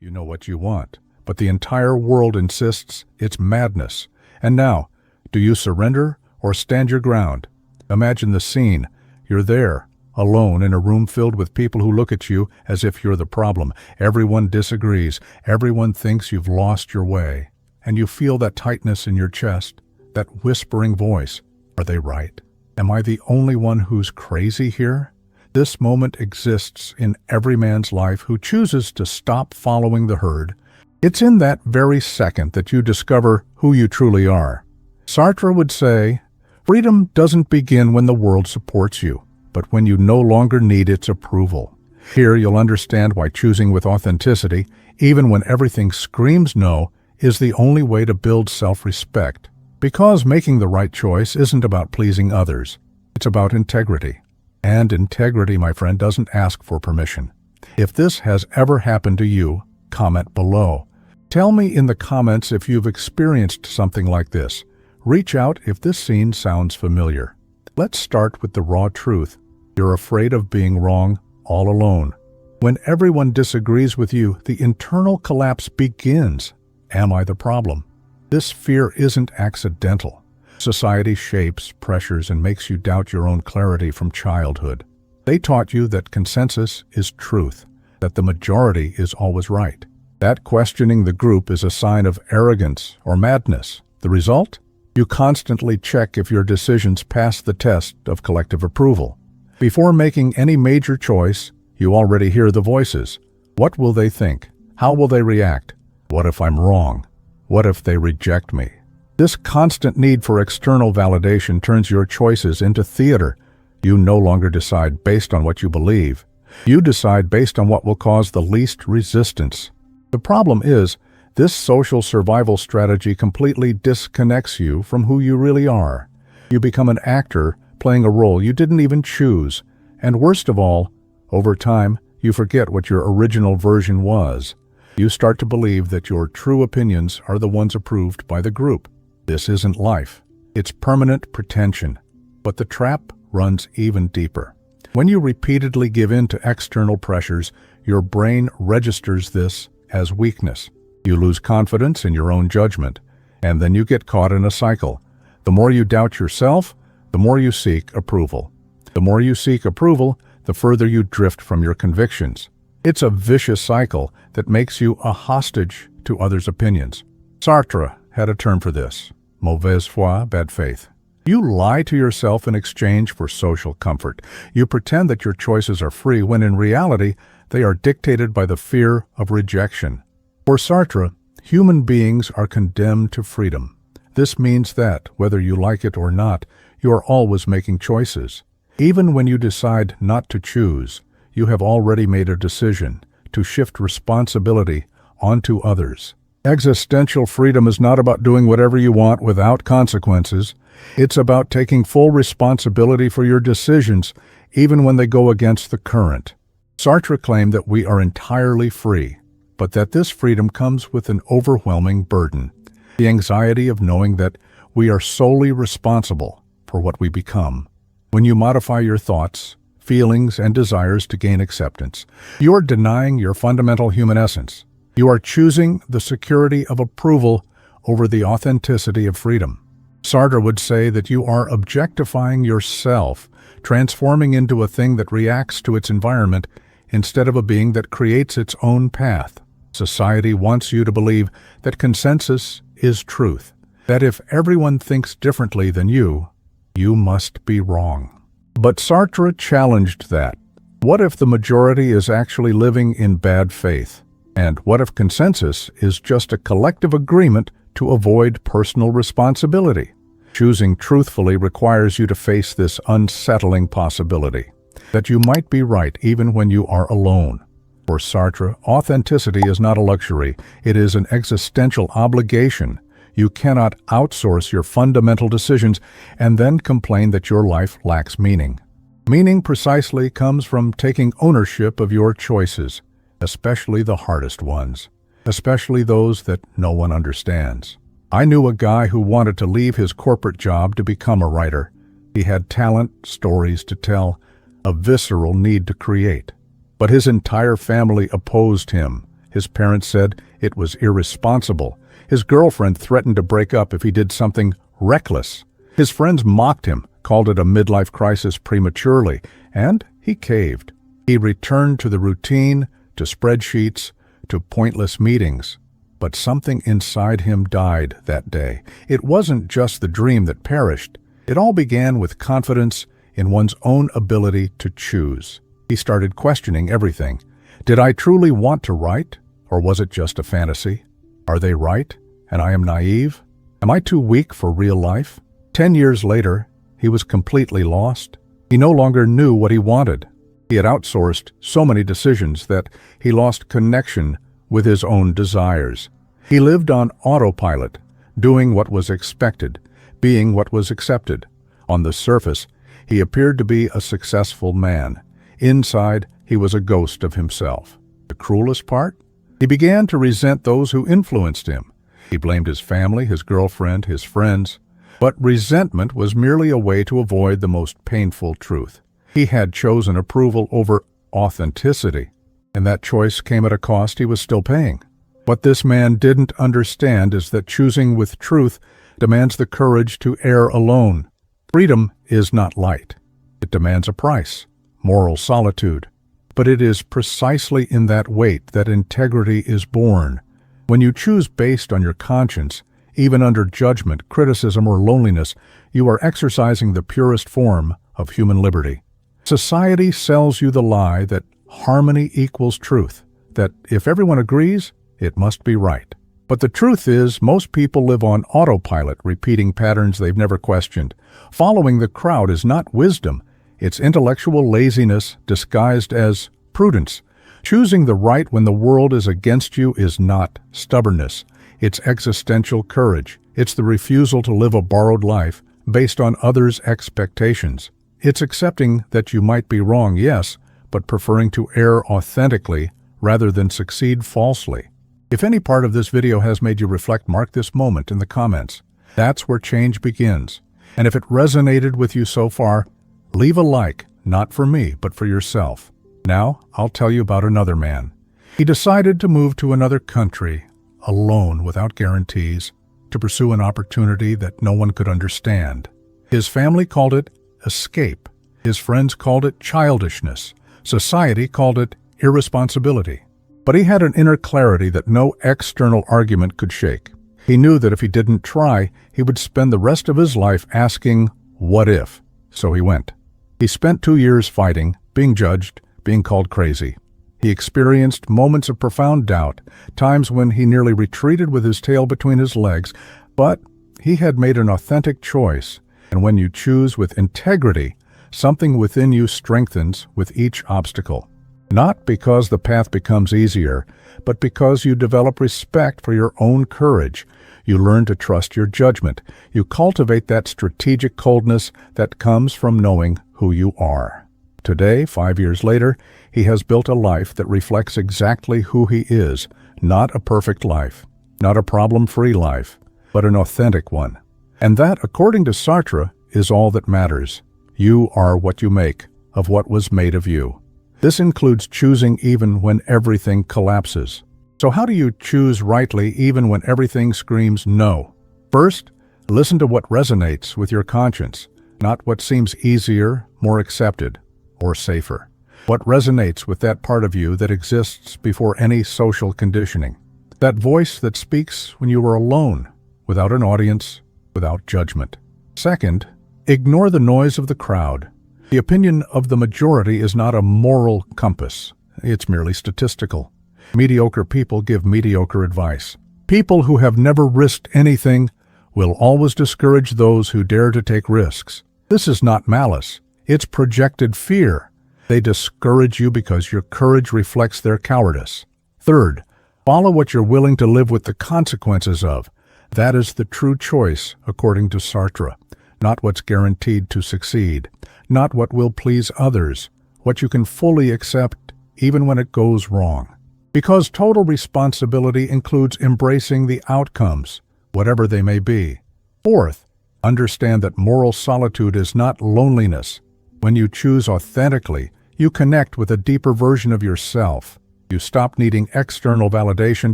You know what you want, but the entire world insists it's madness. And now, do you surrender or stand your ground? Imagine the scene. You're there, alone in a room filled with people who look at you as if you're the problem. Everyone disagrees. Everyone thinks you've lost your way. And you feel that tightness in your chest, that whispering voice. Are they right? Am I the only one who's crazy here? This moment exists in every man's life who chooses to stop following the herd. It's in that very second that you discover who you truly are. Sartre would say, freedom doesn't begin when the world supports you, but when you no longer need its approval. Here you'll understand why choosing with authenticity, even when everything screams no, is the only way to build self-respect. Because making the right choice isn't about pleasing others. It's about integrity. And integrity, my friend, doesn't ask for permission. If this has ever happened to you, comment below. Tell me in the comments if you've experienced something like this. Reach out if this scene sounds familiar. Let's start with the raw truth. You're afraid of being wrong all alone. When everyone disagrees with you, the internal collapse begins. Am I the problem? This fear isn't accidental. Society shapes, pressures, and makes you doubt your own clarity from childhood. They taught you that consensus is truth, that the majority is always right. That questioning the group is a sign of arrogance or madness. The result? You constantly check if your decisions pass the test of collective approval. Before making any major choice, you already hear the voices. What will they think? How will they react? What if I'm wrong? What if they reject me? This constant need for external validation turns your choices into theater. You no longer decide based on what you believe. You decide based on what will cause the least resistance. The problem is, this social survival strategy completely disconnects you from who you really are. You become an actor playing a role you didn't even choose. And worst of all, over time, you forget what your original version was. You start to believe that your true opinions are the ones approved by the group. This isn't life. It's permanent pretension. But the trap runs even deeper. When you repeatedly give in to external pressures, your brain registers this as weakness. You lose confidence in your own judgment, and then you get caught in a cycle. The more you doubt yourself, the more you seek approval. The more you seek approval, the further you drift from your convictions. It's a vicious cycle that makes you a hostage to others' opinions. Sartre had a term for this: mauvaise foi, bad faith. You lie to yourself in exchange for social comfort. You pretend that your choices are free when in reality they are dictated by the fear of rejection. For Sartre, human beings are condemned to freedom. This means that, whether you like it or not, you are always making choices. Even when you decide not to choose, you have already made a decision to shift responsibility onto others. Existential freedom is not about doing whatever you want without consequences. It's about taking full responsibility for your decisions, even when they go against the current. Sartre claimed that we are entirely free, but that this freedom comes with an overwhelming burden: the anxiety of knowing that we are solely responsible for what we become. When you modify your thoughts, feelings, and desires to gain acceptance, you are denying your fundamental human essence. You are choosing the security of approval over the authenticity of freedom. Sartre would say that you are objectifying yourself, transforming into a thing that reacts to its environment instead of a being that creates its own path. Society wants you to believe that consensus is truth, that if everyone thinks differently than you must be wrong. But Sartre challenged that. What if the majority is actually living in bad faith? And what if consensus is just a collective agreement to avoid personal responsibility? Choosing truthfully requires you to face this unsettling possibility, that you might be right even when you are alone. For Sartre, authenticity is not a luxury, it is an existential obligation. You cannot outsource your fundamental decisions and then complain that your life lacks meaning. Meaning precisely comes from taking ownership of your choices, especially the hardest ones, especially those that no one understands. I knew a guy who wanted to leave his corporate job to become a writer. He had talent, stories to tell, a visceral need to create. But his entire family opposed him. His parents said it was irresponsible. His girlfriend threatened to break up if he did something reckless. His friends mocked him, called it a midlife crisis prematurely, and he caved. He returned to the routine, to spreadsheets, to pointless meetings. But something inside him died that day. It wasn't just the dream that perished. It all began with confidence in one's own ability to choose. He started questioning everything. Did I truly want to write, or was it just a fantasy? Are they right, and I am naive? Am I too weak for real life? 10 years later, he was completely lost. He no longer knew what he wanted. He had outsourced so many decisions that he lost connection with his own desires. He lived on autopilot, doing what was expected, being what was accepted. On the surface, he appeared to be a successful man. Inside, he was a ghost of himself. The cruelest part? He began to resent those who influenced him. He blamed his family, his girlfriend, his friends. But resentment was merely a way to avoid the most painful truth. He had chosen approval over authenticity, and that choice came at a cost he was still paying. What this man didn't understand is that choosing with truth demands the courage to err alone. Freedom is not light. It demands a price, moral solitude. But it is precisely in that weight that integrity is born. When you choose based on your conscience, even under judgment, criticism, or loneliness, you are exercising the purest form of human liberty. Society sells you the lie that harmony equals truth, that if everyone agrees, it must be right. But the truth is, most people live on autopilot, repeating patterns they've never questioned. Following the crowd is not wisdom. It's intellectual laziness disguised as prudence. Choosing the right when the world is against you is not stubbornness. It's existential courage. It's the refusal to live a borrowed life based on others' expectations. It's accepting that you might be wrong, yes, but preferring to err authentically rather than succeed falsely. If any part of this video has made you reflect, mark this moment in the comments. That's where change begins. And if it resonated with you so far, leave a like, not for me, but for yourself. Now, I'll tell you about another man. He decided to move to another country, alone, without guarantees, to pursue an opportunity that no one could understand. His family called it escape. His friends called it childishness. Society called it irresponsibility. But he had an inner clarity that no external argument could shake. He knew that if he didn't try, he would spend the rest of his life asking, what if? So he went. He spent 2 years fighting, being judged, being called crazy. He experienced moments of profound doubt, times when he nearly retreated with his tail between his legs, but he had made an authentic choice, and when you choose with integrity, something within you strengthens with each obstacle. Not because the path becomes easier, but because you develop respect for your own courage. You learn to trust your judgment. You cultivate that strategic coldness that comes from knowing who you are. Today, 5 years later, he has built a life that reflects exactly who he is, not a perfect life, not a problem-free life, but an authentic one. And that, according to Sartre, is all that matters. You are what you make of what was made of you. This includes choosing even when everything collapses. So how do you choose rightly even when everything screams no? First, listen to what resonates with your conscience, not what seems easier, more accepted, or safer. What resonates with that part of you that exists before any social conditioning. That voice that speaks when you are alone, without an audience, without judgment. Second, ignore the noise of the crowd. The opinion of the majority is not a moral compass. It's merely statistical. Mediocre people give mediocre advice. People who have never risked anything will always discourage those who dare to take risks. This is not malice. It's projected fear. They discourage you because your courage reflects their cowardice. Third, follow what you're willing to live with the consequences of. That is the true choice, according to Sartre. Not what's guaranteed to succeed. Not what will please others. What you can fully accept, even when it goes wrong. Because total responsibility includes embracing the outcomes, whatever they may be. Fourth, understand that moral solitude is not loneliness. When you choose authentically, you connect with a deeper version of yourself. You stop needing external validation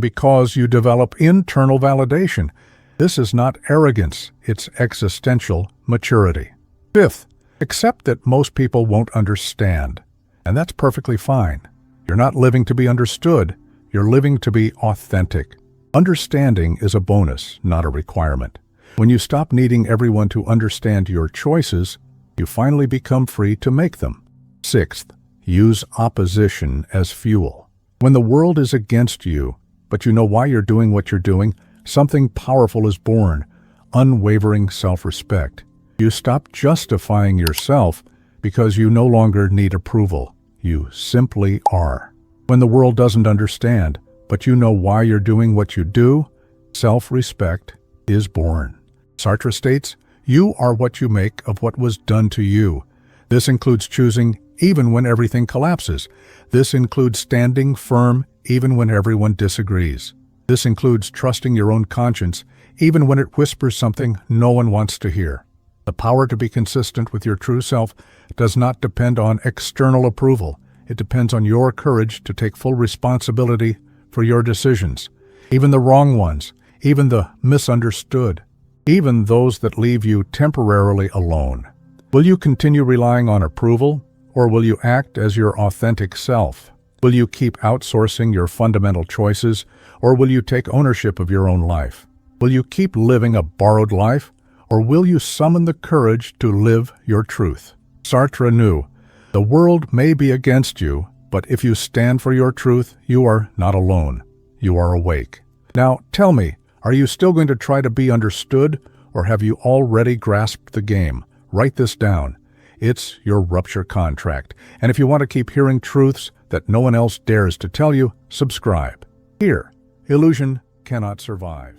because you develop internal validation. This is not arrogance, it's existential maturity. Fifth, accept that most people won't understand. And that's perfectly fine. You're not living to be understood, you're living to be authentic. Understanding is a bonus, not a requirement. When you stop needing everyone to understand your choices, you finally become free to make them. Sixth, use opposition as fuel. When the world is against you, but you know why you're doing what you're doing, something powerful is born, unwavering self-respect. You stop justifying yourself because you no longer need approval. You simply are. When the world doesn't understand, but you know why you're doing what you do, self-respect is born. Sartre states, "You are what you make of what was done to you." This includes choosing even when everything collapses. This includes standing firm even when everyone disagrees. This includes trusting your own conscience even when it whispers something no one wants to hear. The power to be consistent with your true self does not depend on external approval. It depends on your courage to take full responsibility for your decisions, even the wrong ones, even the misunderstood, even those that leave you temporarily alone. Will you continue relying on approval, or will you act as your authentic self? Will you keep outsourcing your fundamental choices, or will you take ownership of your own life? Will you keep living a borrowed life, or will you summon the courage to live your truth? Sartre knew, the world may be against you, but if you stand for your truth, you are not alone. You are awake. Now, tell me, are you still going to try to be understood, or have you already grasped the game? Write this down. It's your rupture contract. And if you want to keep hearing truths that no one else dares to tell you, subscribe. Here, illusion cannot survive.